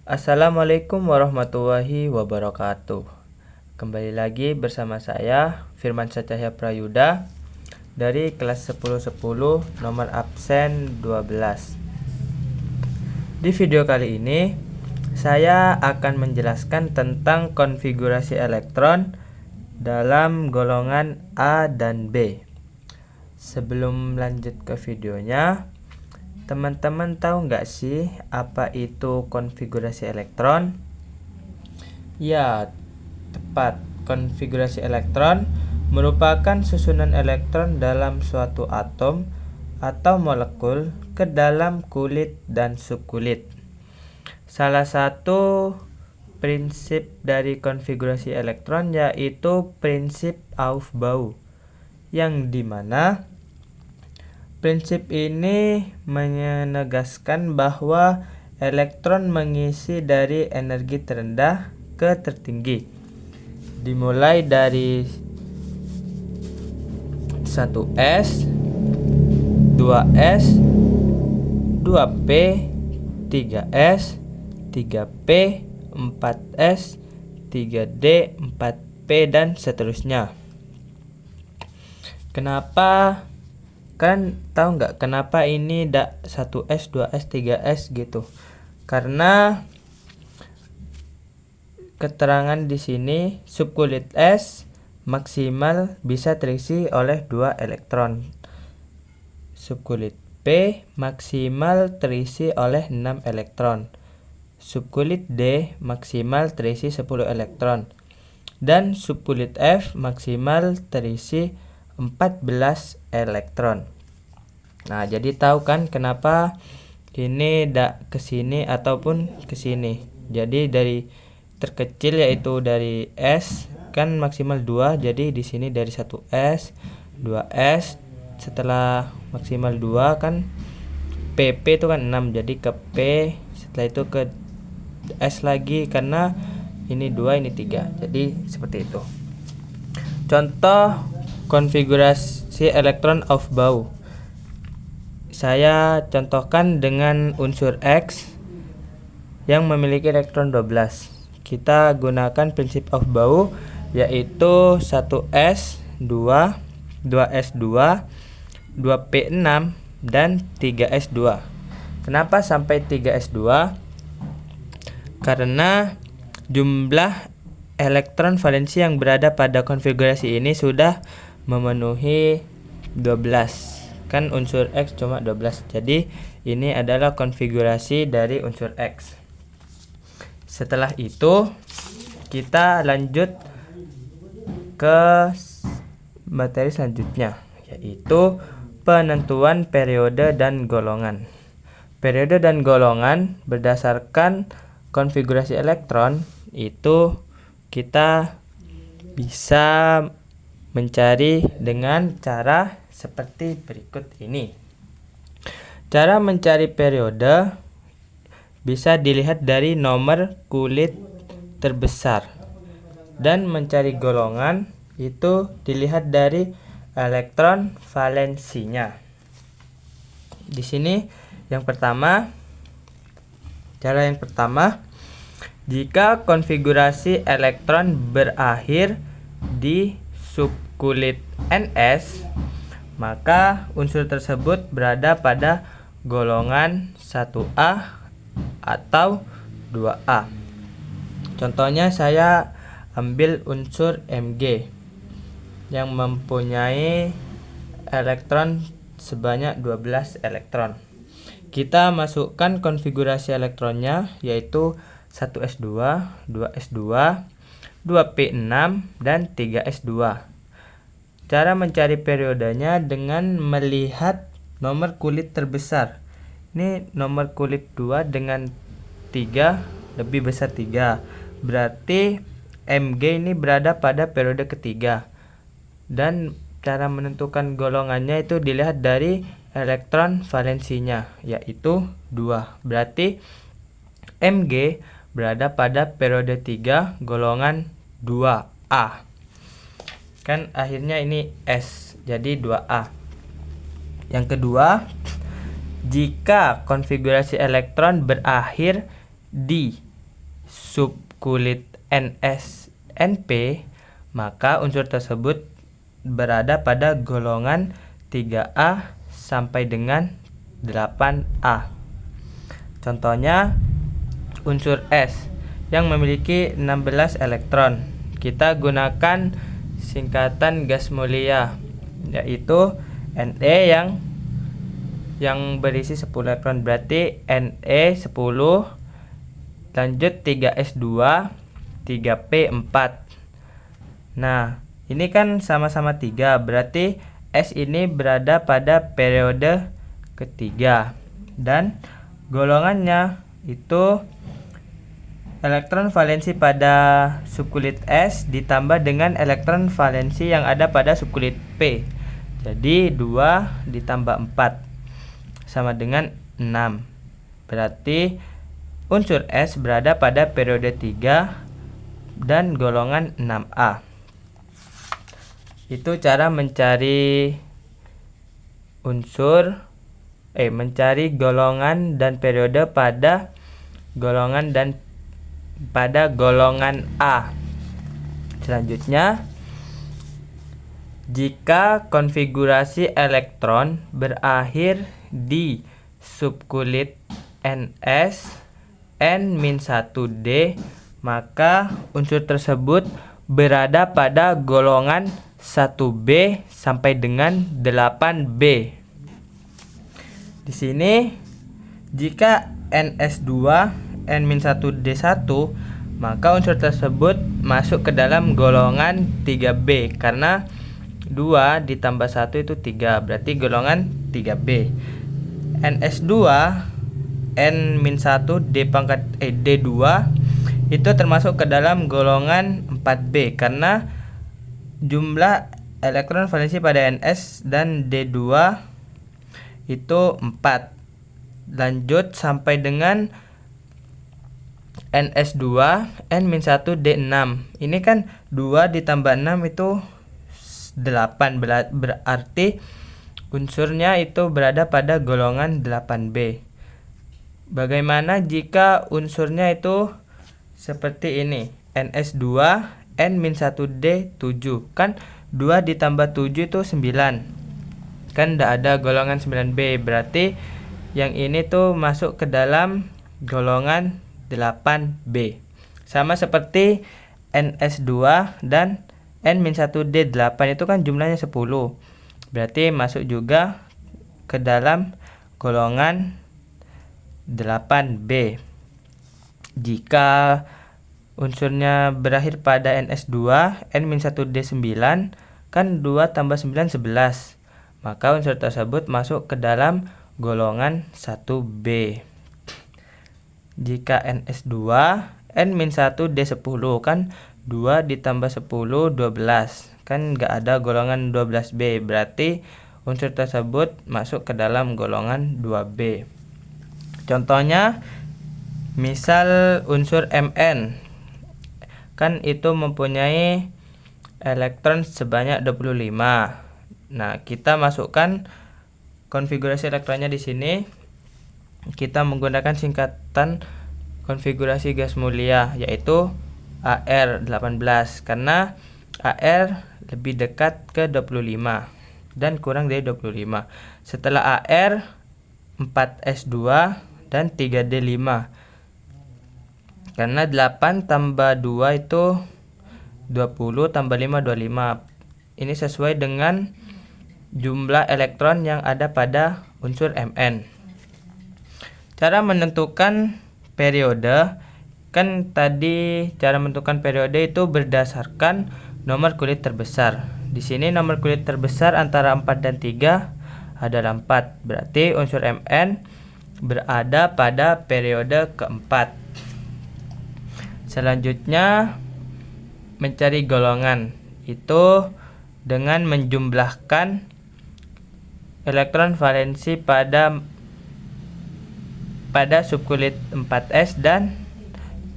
Assalamualaikum warahmatullahi wabarakatuh. Kembali lagi bersama saya Firmansyah Cahya Prayuda dari kelas 1010 nomor absen 12. Di video kali ini saya akan menjelaskan tentang konfigurasi elektron dalam golongan A dan B. Sebelum lanjut ke videonya, teman-teman tahu nggak sih apa itu konfigurasi elektron? Ya, tepat. Konfigurasi elektron merupakan susunan elektron dalam suatu atom atau molekul ke dalam kulit dan subkulit. Salah satu prinsip dari konfigurasi elektron yaitu prinsip Aufbau, yang dimana prinsip ini menegaskan bahwa elektron mengisi dari energi terendah ke tertinggi, dimulai dari 1s, 2s, 2p, 3s, 3p, 4s, 3d, 4p, dan seterusnya. Kenapa? Kan tahu nggak kenapa ini 1s, 2s, 3s gitu? Karena keterangan di sini subkulit S maksimal bisa terisi oleh 2 elektron. Subkulit P maksimal terisi oleh 6 elektron. Subkulit D maksimal terisi 10 elektron. Dan subkulit F maksimal terisi 14 elektron. Nah, jadi tahu kan kenapa ini ke sini ataupun ke sini. Jadi dari terkecil yaitu dari S kan maksimal 2, jadi di sini dari 1S, 2S, setelah maksimal 2 kan PP itu kan 6, jadi ke P, setelah itu ke S lagi karena ini 2, ini 3. Jadi seperti itu. Contoh konfigurasi elektron Aufbau. Saya contohkan dengan unsur X yang memiliki elektron 12. Kita gunakan prinsip Aufbau yaitu 1s, 2, 2s2, 2p6, dan 3s2. Kenapa sampai 3s2? Karena jumlah elektron valensi yang berada pada konfigurasi ini sudah memenuhi 12. Kan unsur X cuma 12. Jadi ini adalah konfigurasi dari unsur X. Setelah itu kita lanjut ke materi selanjutnya, yaitu penentuan periode dan golongan. Periode dan golongan berdasarkan konfigurasi elektron itu kita bisa mencari dengan cara seperti berikut ini. Cara mencari periode bisa dilihat dari nomor kulit terbesar, dan mencari golongan itu dilihat dari elektron valensinya. Di sini cara yang pertama, jika konfigurasi elektron berakhir di subkulit Ns, maka unsur tersebut berada pada golongan 1A atau 2A. Contohnya saya ambil unsur Mg yang mempunyai elektron sebanyak 12 elektron. Kita masukkan konfigurasi elektronnya yaitu 1s2, 2s2, 2p6, dan 3s2. Cara mencari periodenya dengan melihat nomor kulit terbesar. Ini nomor kulit 2 dengan 3 lebih besar 3. Berarti Mg ini berada pada periode ketiga. Dan cara menentukan golongannya itu dilihat dari elektron valensinya, yaitu 2. Berarti Mg berada pada periode 3 golongan 2A. Kan akhirnya ini S, jadi 2A. Yang kedua, jika konfigurasi elektron berakhir di subkulit NS-NP, maka unsur tersebut berada pada golongan 3A sampai dengan 8A. Contohnya unsur S yang memiliki 16 elektron. Kita gunakan singkatan gas mulia, yaitu Ne yang berisi 10 elektron, berarti Ne 10, lanjut 3S2, 3P4. Nah, ini kan sama-sama 3, berarti S ini berada pada periode ketiga, dan golongannya itu elektron valensi pada subkulit S ditambah dengan elektron valensi yang ada pada subkulit P. Jadi 2 ditambah 4 sama dengan 6. Berarti unsur S berada pada periode 3 dan golongan 6A. Itu cara mencari mencari golongan dan periode pada golongan A. Selanjutnya, jika konfigurasi elektron berakhir di subkulit NS N-1D, maka unsur tersebut berada pada golongan 1B sampai dengan 8B. Di sini jika NS2 N-1D1, maka unsur tersebut masuk ke dalam golongan 3B, karena 2 ditambah 1 itu 3, berarti golongan 3B. NS2 N-1D2 itu termasuk ke dalam golongan 4B, karena jumlah elektron valensi pada NS dan D2 itu 4. Lanjut sampai dengan NS2 N-1D6. Ini kan 2 ditambah 6 itu 8, berarti unsurnya itu berada pada golongan 8B. Bagaimana jika unsurnya itu seperti ini? NS2 N-1D7, kan 2 ditambah 7 itu 9, kan tidak ada golongan 9B, berarti yang ini tuh masuk ke dalam golongan 8B. Sama seperti NS2 dan N-1D8 itu kan jumlahnya 10, berarti masuk juga ke dalam golongan 8B. Jika unsurnya berakhir pada NS2 N-1D9, kan 2 tambah 9 11, maka unsur tersebut masuk ke dalam golongan 1B. Jika NS2 N-1D10, kan 2 ditambah 10 12, kan nggak ada golongan 12B, berarti unsur tersebut masuk ke dalam golongan 2B. Contohnya misal unsur Mn, kan itu mempunyai elektron sebanyak 25. Nah, kita masukkan konfigurasi elektronnya di sini. Kita menggunakan singkatan konfigurasi gas mulia, yaitu AR18, karena AR lebih dekat ke 25 dan kurang dari 25. Setelah AR 4S2 dan 3D5. Karena 8 tambah 2 itu 20, tambah 5 25. Ini sesuai dengan jumlah elektron yang ada pada unsur Mn. Cara menentukan periode, kan tadi cara menentukan periode itu berdasarkan nomor kulit terbesar. Di sini nomor kulit terbesar antara 4 dan 3 adalah 4. Berarti unsur Mn berada pada periode keempat. Selanjutnya mencari golongan itu dengan menjumlahkan elektron valensi pada subkulit 4S dan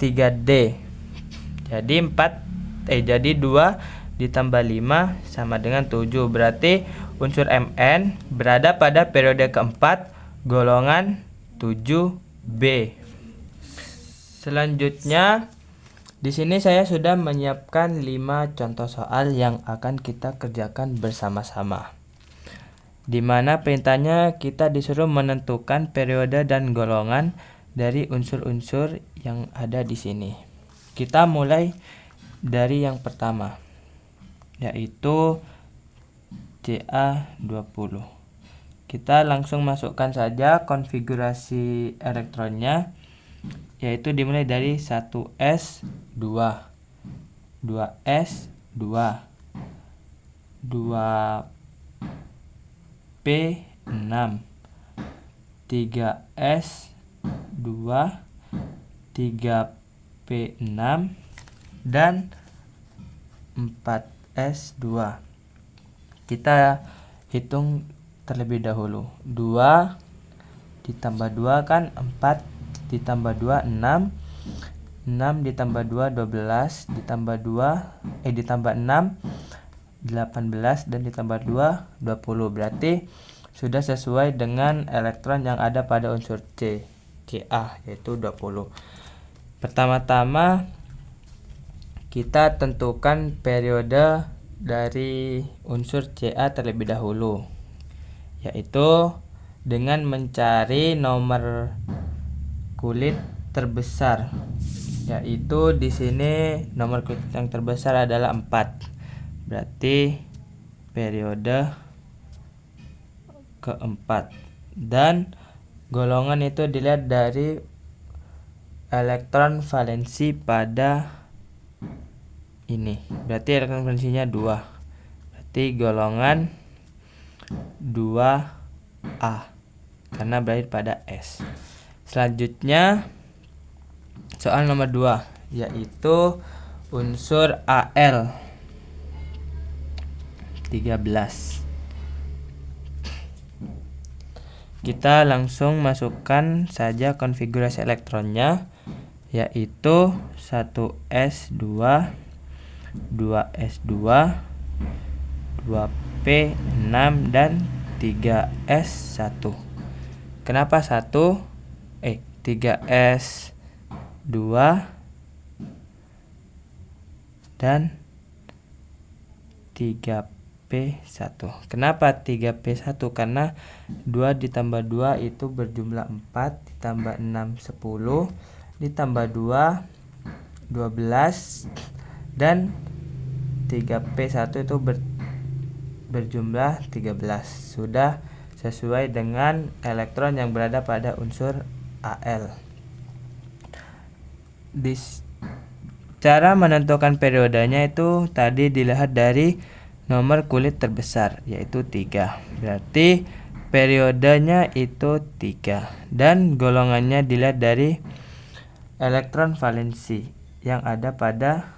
3D. Jadi 2 ditambah 5 sama dengan 7, berarti unsur Mn berada pada periode keempat golongan 7B. Selanjutnya di sini saya sudah menyiapkan 5 contoh soal yang akan kita kerjakan bersama-sama. Di mana perintahnya kita disuruh menentukan periode dan golongan dari unsur-unsur yang ada di sini. Kita mulai dari yang pertama, yaitu Ca20. Kita langsung masukkan saja konfigurasi elektronnya, yaitu dimulai dari 1s2, 2s2, 2p6, 3s2, 3p6, dan 4s2. Kita hitung terlebih dahulu. 2 ditambah 2 kan 4, ditambah 2 6, 6 ditambah 2 12, ditambah 6 18, dan ditambah 2 20. Berarti sudah sesuai dengan elektron yang ada pada unsur Ca, yaitu 20. Pertama-tama kita tentukan periode dari unsur Ca terlebih dahulu, yaitu dengan mencari nomor kulit terbesar, yaitu di sini nomor kulit yang terbesar adalah 4. Berarti periode keempat, dan golongan itu dilihat dari elektron valensi pada ini. Berarti elektron valensinya 2. Berarti golongan 2A karena berada pada S. Selanjutnya soal nomor 2, yaitu unsur Al 13. Kita langsung masukkan saja konfigurasi elektronnya, yaitu 1s2, 2s2, 2p6, dan 3s1. Kenapa 3s2 dan 3p1. Kenapa 3p1? Karena 2 ditambah 2 itu berjumlah 4, ditambah 6 10, ditambah 2 12, dan 3p1 itu berjumlah 13. Sudah sesuai dengan elektron yang berada pada unsur Al. Cara menentukan periodenya itu tadi dilihat dari nomor kulit terbesar, yaitu 3. Berarti periodenya itu 3, dan golongannya dilihat dari elektron valensi yang ada pada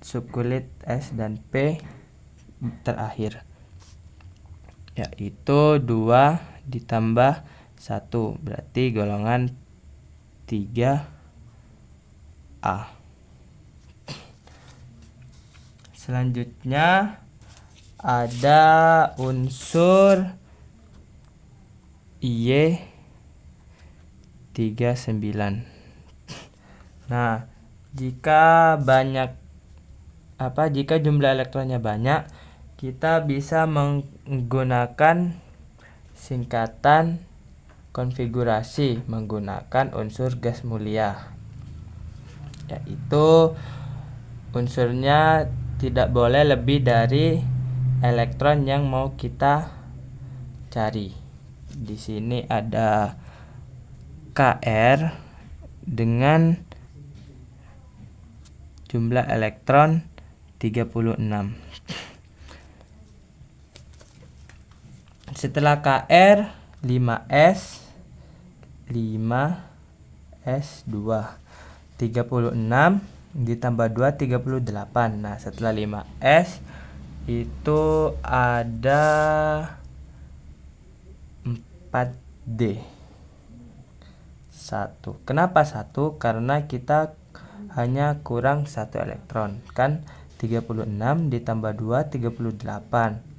subkulit S dan P terakhir, yaitu 2 ditambah 1, berarti golongan 3A. Selanjutnya ada unsur Y39. Nah, jika jumlah elektronnya banyak, kita bisa menggunakan singkatan konfigurasi menggunakan unsur gas mulia, yaitu unsurnya tidak boleh lebih dari elektron yang mau kita cari. Di sini ada Kr dengan jumlah elektron 36. Setelah Kr 5s 5s2, 36 ditambah 2 38. Nah, setelah 5s itu ada 4d 1. Kenapa 1? Karena kita hanya kurang 1 elektron. Kan 36 ditambah 2 38.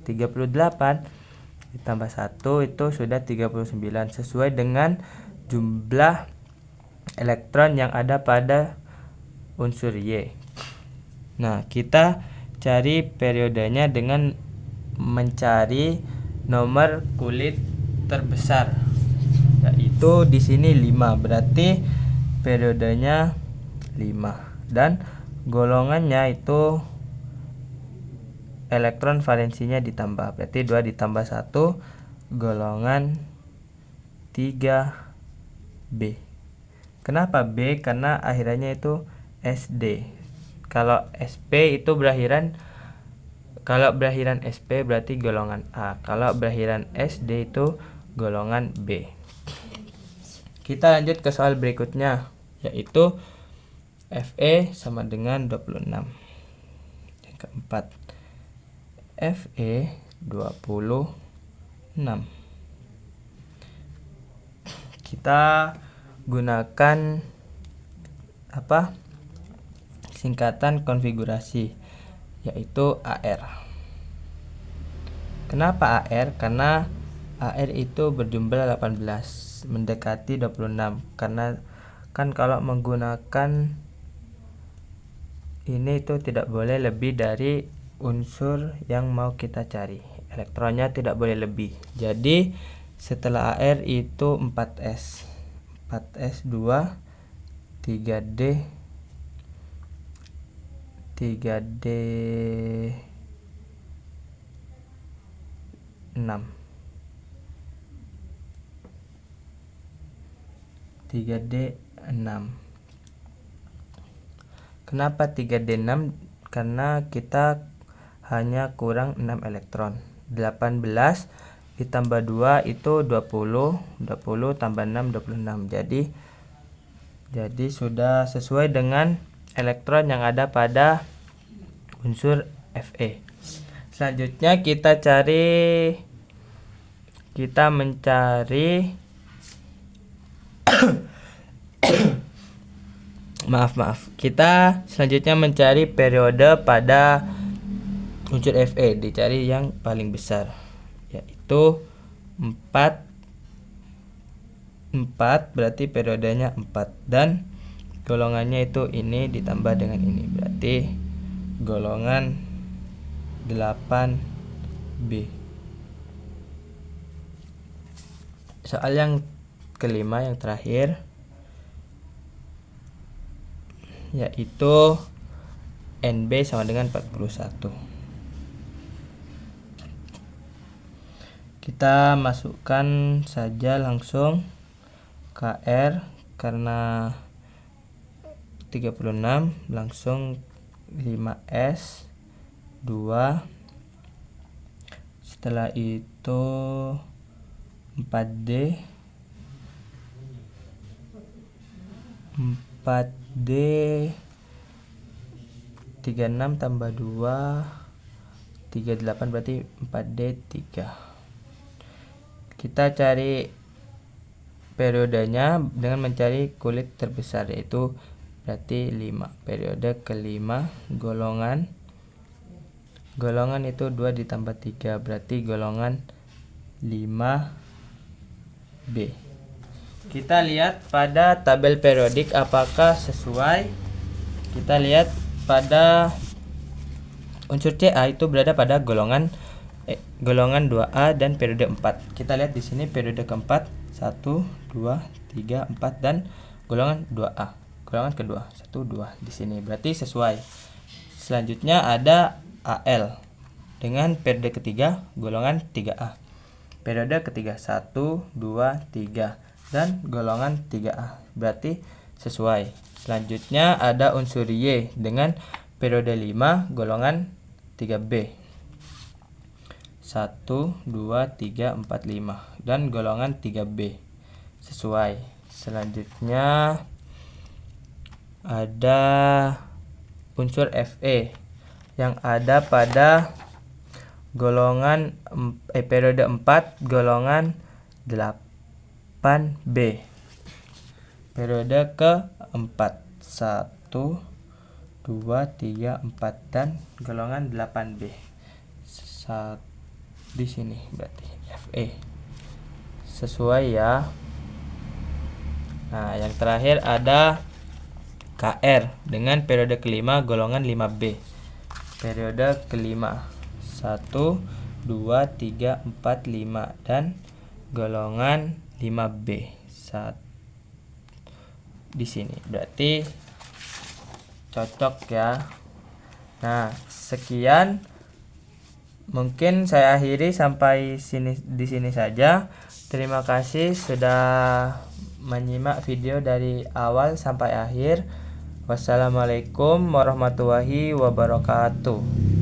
38 ditambah 1 itu sudah 39 sesuai dengan jumlah elektron yang ada pada unsur Y. Nah, kita cari periodenya dengan mencari nomor kulit terbesar, yaitu di sini 5, berarti periodenya 5 dan golongannya itu elektron valensinya ditambah, berarti 2 ditambah 1 golongan 3B. Kenapa B? Karena akhirannya itu SD. Kalau SP itu berakhiran SP berarti golongan A. Kalau berakhiran SD itu golongan B. Kita lanjut ke soal berikutnya, yaitu Fe sama dengan 26. Yang keempat, Fe 26. Kita gunakan singkatan konfigurasi, yaitu AR. Kenapa AR? Karena AR itu berjumlah 18 mendekati 26, karena kan kalau menggunakan ini itu tidak boleh lebih dari unsur yang mau kita cari, elektronnya tidak boleh lebih. Jadi setelah AR itu 4S 2, 3D 6, 3D 6. Kenapa 3D6? Karena kita hanya kurang 6 elektron. 18 ditambah 2 itu 20 tambah 6 26. Jadi sudah sesuai dengan elektron yang ada pada unsur Fe. Selanjutnya kita mencari kita selanjutnya mencari periode pada unsur Fe, dicari yang paling besar, yaitu 4 berarti periodenya 4 dan golongannya itu ini ditambah dengan ini, berarti golongan 8B. Soal yang kelima, yang terakhir, yaitu NB sama dengan 41. Kita masukkan saja langsung KR, karena 36 langsung 5S 2, setelah itu 4D 36 tambah 2 38, berarti 4D 3. Kita cari periodenya dengan mencari kulit terbesar, yaitu berarti 5. Periode kelima, golongan itu 2 ditambah 3, berarti golongan 5B. Kita lihat pada tabel periodik apakah sesuai. Kita lihat pada unsur Ca itu berada pada golongan 2A dan periode 4. Kita lihat di sini periode keempat 1 2 3 4 dan golongan 2A. Golongan kedua 1 2 di sini, berarti sesuai. Selanjutnya ada AL dengan periode ketiga golongan 3A. Periode ketiga 1 2 3 dan golongan 3A, berarti sesuai. Selanjutnya ada unsur Y dengan periode 5 golongan 3B. 1 2 3 4 5 dan golongan 3B, sesuai. Selanjutnya ada unsur Fe yang ada pada golongan periode 4 golongan 8B. Periode keempat 1 2 3 4 dan golongan 8B. Di sini berarti Sesuai ya. Nah, yang terakhir ada KR dengan periode kelima golongan 5B. Periode kelima 1, 2, 3, 4, 5 dan golongan 5B. Di sini berarti cocok ya. Nah, sekian, mungkin saya akhiri sampai di sini saja. Terima kasih sudah menyimak video dari awal sampai akhir. Wassalamualaikum warahmatullahi wabarakatuh.